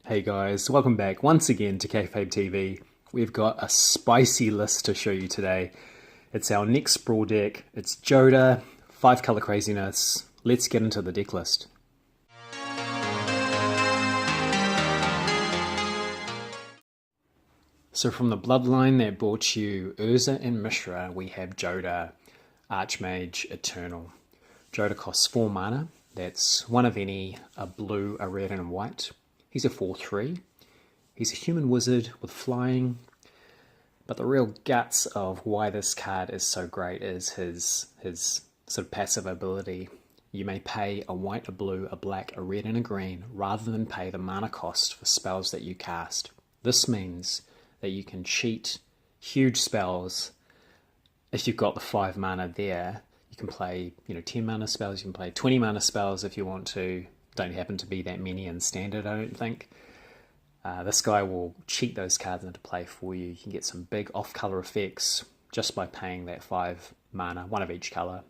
Hey guys, welcome back once again to Kayfabe TV. We've got a spicy list to show you today. It's our next Brawl deck. It's Jodah, 5 color craziness. Let's get into the deck list. So from the bloodline that brought you Urza and Mishra, we have Jodah, Archmage, Eternal. Jodah costs 4 mana. That's one of any, a blue, a red, and a white. He's a 4/3. He's a human wizard with flying. But the real guts of why this card is so great is his sort of passive ability. You may pay a white, a blue, a black, a red, and a green rather than pay the mana cost for spells that you cast. This means that you can cheat huge spells. If you've got the 5 mana there, you can play 10 mana spells, you can play 20 mana spells if you want to. Don't happen to be that many in standard, I don't think. This guy will cheat those cards into play for you. You can get some big off-color effects just by paying that 5 mana, one of each color.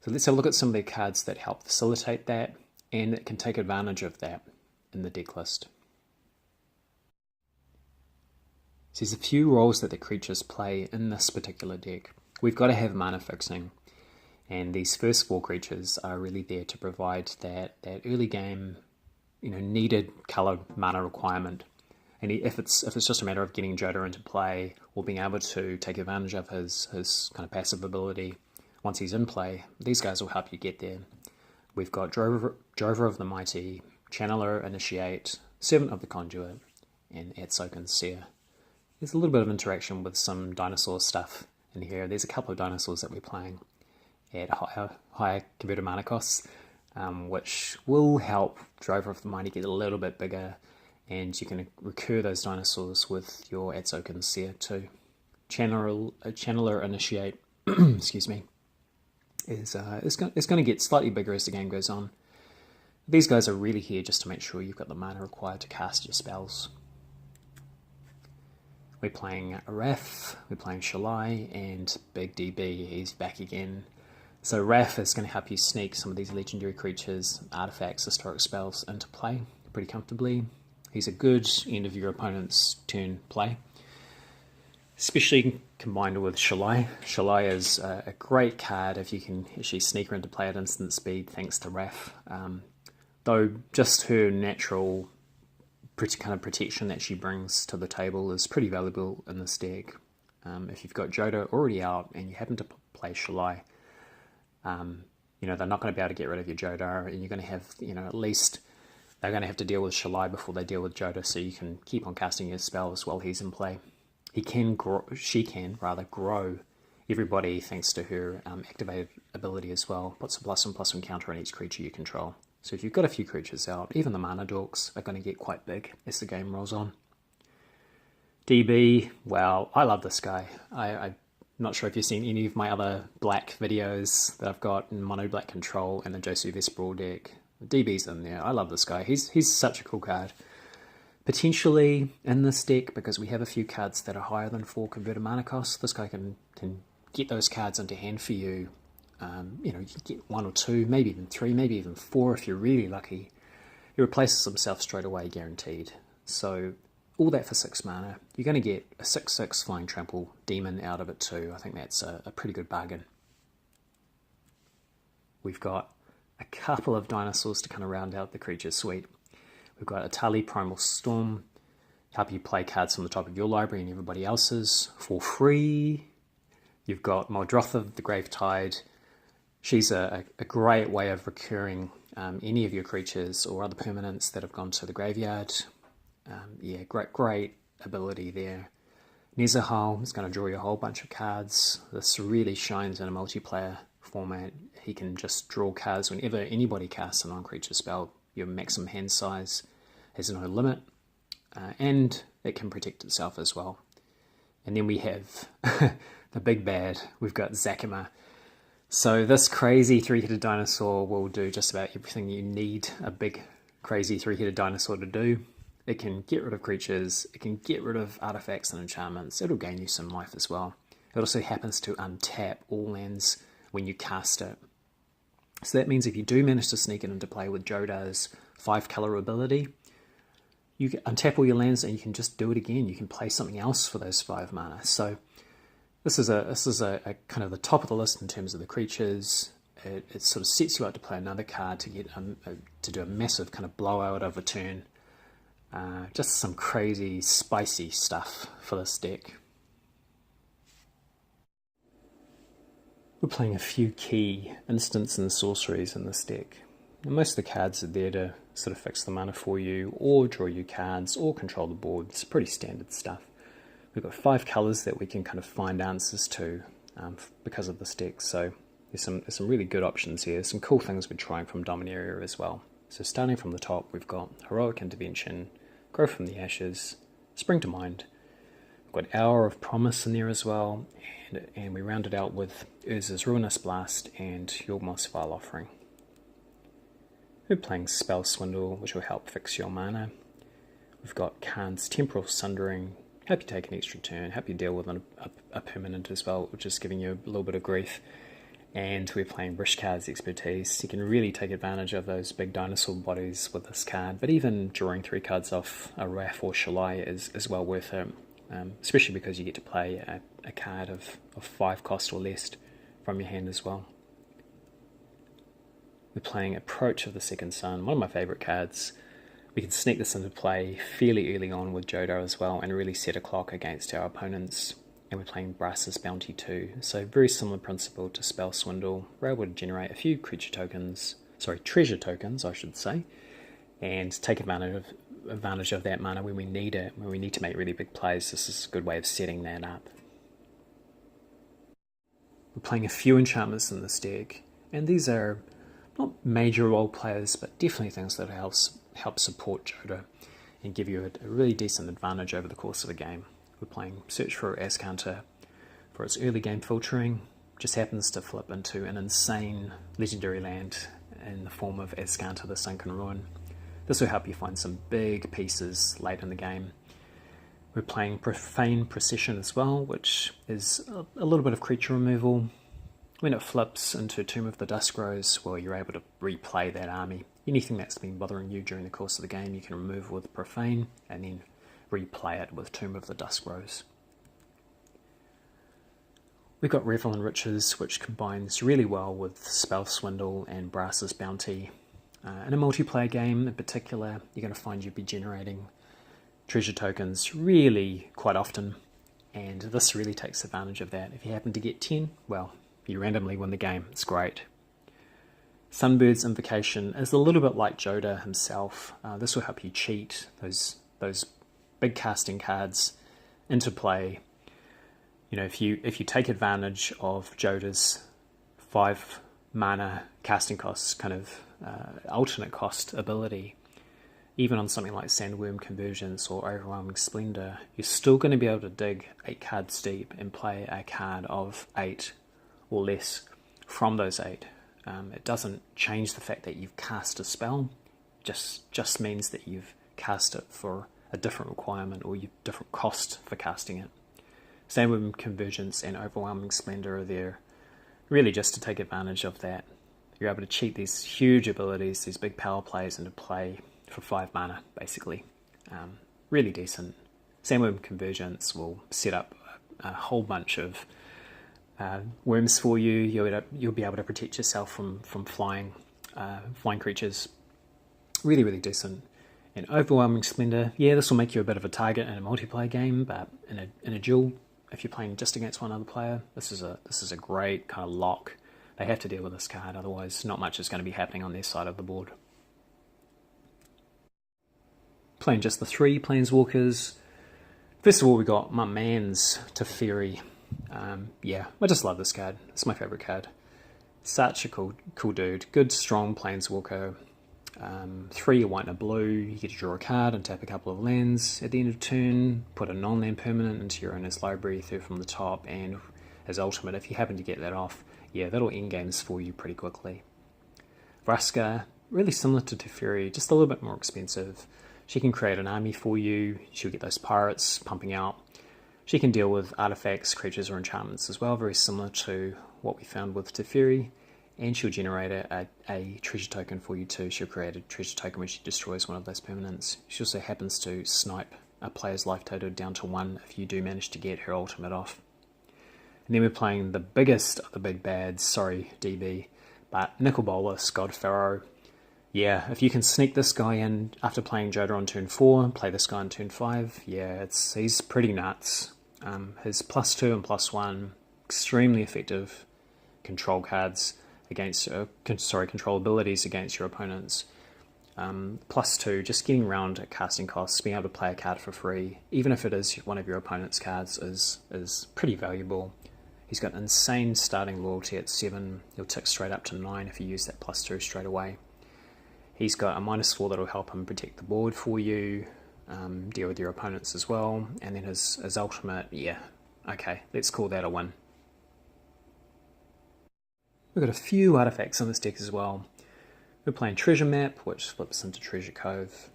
So let's have a look at some of the cards that help facilitate that and that can take advantage of that in the deck list. So there's a few roles that the creatures play in this particular deck. We've got to have mana fixing. And these first 4 creatures are really there to provide that early game, needed color mana requirement. And if it's just a matter of getting Jodah into play or being able to take advantage of his kind of passive ability once he's in play, these guys will help you get there. We've got Drover of the Mighty, Channeler, Initiate, Servant of the Conduit, and Outspoken Seer. There's a little bit of interaction with some dinosaur stuff in here. There's a couple of dinosaurs that we're playing at higher converted mana costs, which will help Drover of the Mighty get a little bit bigger, and you can recur those dinosaurs with your Outspoken Seer too. Channeler Initiate, excuse me, is going to get slightly bigger as the game goes on. These guys are really here just to make sure you've got the mana required to cast your spells. We're playing Raph, we're playing Shalai, and Big DB, he's back again. So Raph is going to help you sneak some of these legendary creatures, artifacts, historic spells into play pretty comfortably. He's a good end of your opponent's turn play, especially combined with Shalai. Shalai is a great card if you can actually sneak her into play at instant speed thanks to Raph. Though just her natural kind of protection that she brings to the table is pretty valuable in this deck. If you've got Jodah already out and you happen to play Shalai, they're not going to be able to get rid of your Jodah, and you're going to have, at least they're going to have to deal with Shalai before they deal with Jodah, so you can keep on casting your spells while he's in play. She can grow everybody thanks to her activated ability as well. Puts a +1/+1 counter on each creature you control. So if you've got a few creatures out, even the mana dorks are going to get quite big as the game rolls on. DB, well, I love this guy. I'm not sure if you've seen any of my other black videos that I've got in mono black control and the Jodah Brawl deck. DB's in there. I love this guy. He's such a cool card. Potentially in this deck, because we have a few cards that are higher than 4 converted mana costs, this guy can get those cards into hand for you. You can get 1 or 2, maybe even 3, maybe even 4 if you're really lucky. He replaces himself straight away, guaranteed. So all that for 6 mana. You're going to get a 6/6 Flying Trample Demon out of it too. I think that's a pretty good bargain. We've got a couple of dinosaurs to kind of round out the creature suite. We've got Atali Primal Storm, help you play cards from the top of your library and everybody else's for free. You've got Muldrotha the Gravetide. She's a great way of recurring any of your creatures or other permanents that have gone to the graveyard. Yeah, great ability there. Nezahal is going to draw you a whole bunch of cards. This really shines in a multiplayer format. He can just draw cards whenever anybody casts a non-creature spell. Your maximum hand size has no limit, and it can protect itself as well. And then we have the big bad. We've got Zakima. So this crazy 3-headed dinosaur will do just about everything you need a big crazy 3-headed dinosaur to do. It can get rid of creatures, it can get rid of artifacts and enchantments, it'll gain you some life as well. It also happens to untap all lands when you cast it. So that means if you do manage to sneak it into play with Jodah's 5 color ability, you can untap all your lands and you can just do it again. You can play something else for those 5 mana. So this is a kind of the top of the list in terms of the creatures. It sort of sets you up to play another card to get to do a massive kind of blowout of a turn. Just some crazy spicy stuff for this deck. We're playing a few key instants and sorceries in this deck. And most of the cards are there to sort of fix the mana for you, or draw you cards, or control the board. It's pretty standard stuff. We've got 5 colours that we can kind of find answers to because of this deck. So there's some really good options here. Some cool things we're trying from Dominaria as well. So starting from the top, we've got Heroic Intervention, Grow from the Ashes, Spring to Mind. We've got Hour of Promise in there as well, and we round it out with Urza's Ruinous Blast and Yawgmoth's Vile Offering. We're playing Spell Swindle, which will help fix your mana. We've got Khan's Temporal Sundering, help you take an extra turn, help you deal with a permanent as well, which is giving you a little bit of grief. And we're playing Brishkar's Expertise. You can really take advantage of those big dinosaur bodies with this card, but even drawing 3 cards off a Wrath or Shalai is well worth it. Especially because you get to play a card of 5 cost or less from your hand as well. We're playing Approach of the Second Sun, one of my favourite cards. We can sneak this into play fairly early on with Jodo as well and really set a clock against our opponents. And we're playing Brass's Bounty too, so very similar principle to Spell Swindle. We're able to generate a few treasure tokens I should say, and take advantage of that mana when we need it, when we need to make really big plays. This is a good way of setting that up. We're playing a few enchantments in this deck, and these are not major role players, but definitely things that help support Jodah and give you a really decent advantage over the course of a game. We're playing Search for Azcanta for its early game filtering. Just happens to flip into an insane legendary land in the form of Azcanta the Sunken Ruin. This will help you find some big pieces late in the game. We're playing Profane Procession as well, which is a little bit of creature removal. When it flips into Tomb of the Duskrows, well, you're able to replay that army. Anything that's been bothering you during the course of the game, you can remove with Profane and then replay it with Tomb of the Duskrows. We've got Revel in Riches, which combines really well with Spell Swindle and Brass's Bounty. In a multiplayer game in particular, you're going to find you'll be generating treasure tokens really quite often, and this really takes advantage of that. If you happen to get 10, well, you randomly win the game. It's great. Sunbird's Invocation is a little bit like Jodah himself. This will help you cheat those big casting cards into play. You know, if you take advantage of Jodah's 5 mana casting costs, kind of alternate cost ability, even on something like Sandworm Convergence or Overwhelming Splendor, you're still going to be able to dig 8 cards deep and play a card of 8 or less from those 8. It doesn't change the fact that you've cast a spell, just means that you've cast it for a different requirement or different cost for casting it. Sandworm Convergence and Overwhelming Splendor are there really just to take advantage of that. You're able to cheat these huge abilities, these big power plays into play for 5 mana, basically. Really decent. Sandworm Convergence will set up a whole bunch of worms for you. You'll be able to protect yourself from flying creatures. Really, really decent. And Overwhelming Splendor, yeah, this will make you a bit of a target in a multiplayer game, but in a duel, if you're playing just against one other player, this is a great kind of lock. They have to deal with this card, otherwise not much is going to be happening on their side of the board. Playing just the 3 Planeswalkers. First of all, we got my man's Teferi. Yeah, I just love this card. It's my favourite card. Such a cool dude. Good, strong Planeswalker. 3 a white and a blue. You get to draw a card and tap a couple of lands. At the end of turn, put a non-land permanent into your owner's library through from the top, and as ultimate, if you happen to get that off, yeah, that'll end games for you pretty quickly. Vraska, really similar to Teferi, just a little bit more expensive. She can create an army for you. She'll get those pirates pumping out. She can deal with artifacts, creatures, or enchantments as well, very similar to what we found with Teferi. and she'll generate a treasure token for you too. She'll create a treasure token when she destroys one of those permanents. She also happens to snipe a player's life total down to 1 if you do manage to get her ultimate off. And then we're playing the biggest of the big bads, sorry DB, but Nicol Bolas, God Pharaoh. Yeah, if you can sneak this guy in after playing Jodah on turn 4, play this guy on turn 5, yeah, he's pretty nuts. His +2 and +1, extremely effective control cards against, control abilities against your opponents. +2, just getting around at casting costs, being able to play a card for free, even if it is one of your opponent's cards, is pretty valuable. He's got insane starting loyalty at 7, he'll tick straight up to 9 if you use that +2 straight away. He's got a -4 that'll help him protect the board for you, deal with your opponents as well, and then his ultimate, yeah, okay, let's call that a win. We've got a few artifacts on this deck as well. We're playing Treasure Map, which flips into Treasure Cove.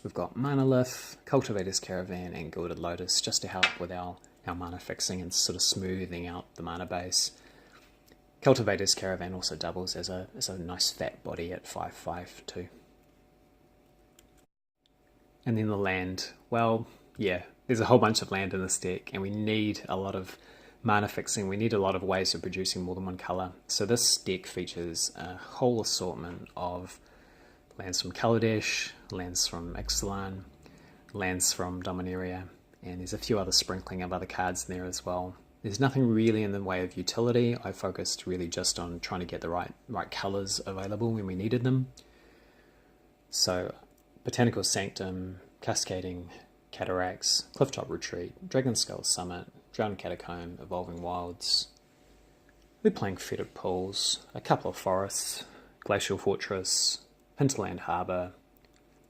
We've got Monolith, Cultivator's Caravan, and Gilded Lotus, just to help with our mana fixing and sort of smoothing out the mana base. Cultivator's Caravan also doubles as a nice fat body at 5/5 too. And then the land, well, yeah, there's a whole bunch of land in this deck, and we need a lot of mana fixing. We need a lot of ways of producing more than one colour. So this deck features a whole assortment of lands from Kaladesh, lands from Ixalan, lands from Dominaria, and there's a few other sprinkling of other cards in there as well. There's nothing really in the way of utility. I focused really just on trying to get the right colours available when we needed them. So Botanical Sanctum, Cascading Cataracts, Clifftop Retreat, Dragon Skull Summit, Drowned Catacomb, Evolving Wilds. We're playing Fetid Pools, a couple of forests, Glacial Fortress, Hinterland Harbour,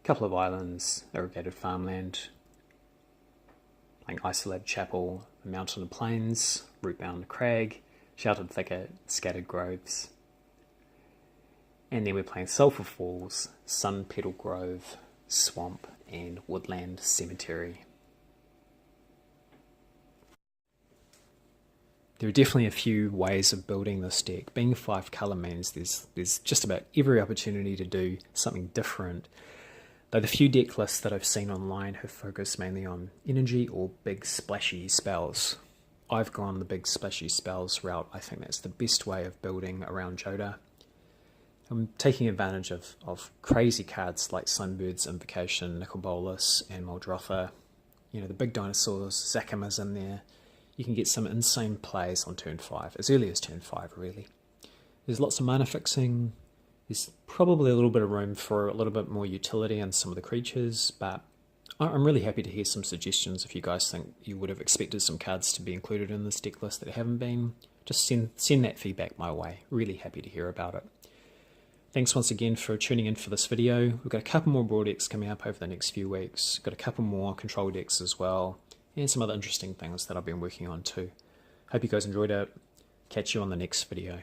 a couple of islands, Irrigated Farmland, playing Isolated Chapel, a Mountain of Plains, Rootbound Crag, Sheltered Thicket, Scattered Groves. And then we're playing Sulphur Falls, Sun Petal Grove, Swamp, and Woodland Cemetery. There are definitely a few ways of building this deck. Being 5 colour means there's just about every opportunity to do something different. Though the few deck lists that I've seen online have focused mainly on energy or big splashy spells. I've gone the big splashy spells route. I think that's the best way of building around Jodah. I'm taking advantage of crazy cards like Sunbird's Invocation, Nicol Bolas, and Muldrotha. You know, the big dinosaurs, Zakama's in there. You can get some insane plays on turn 5, as early as turn 5 really. There's lots of mana fixing. There's probably a little bit of room for a little bit more utility on some of the creatures, but I'm really happy to hear some suggestions. If you guys think you would have expected some cards to be included in this deck list that haven't been, just send that feedback my way. Really happy to hear about it. Thanks once again for tuning in for this video. We've got a couple more Brawl decks coming up over the next few weeks. Got a couple more control decks as well, and some other interesting things that I've been working on too. Hope you guys enjoyed it. Catch you on the next video.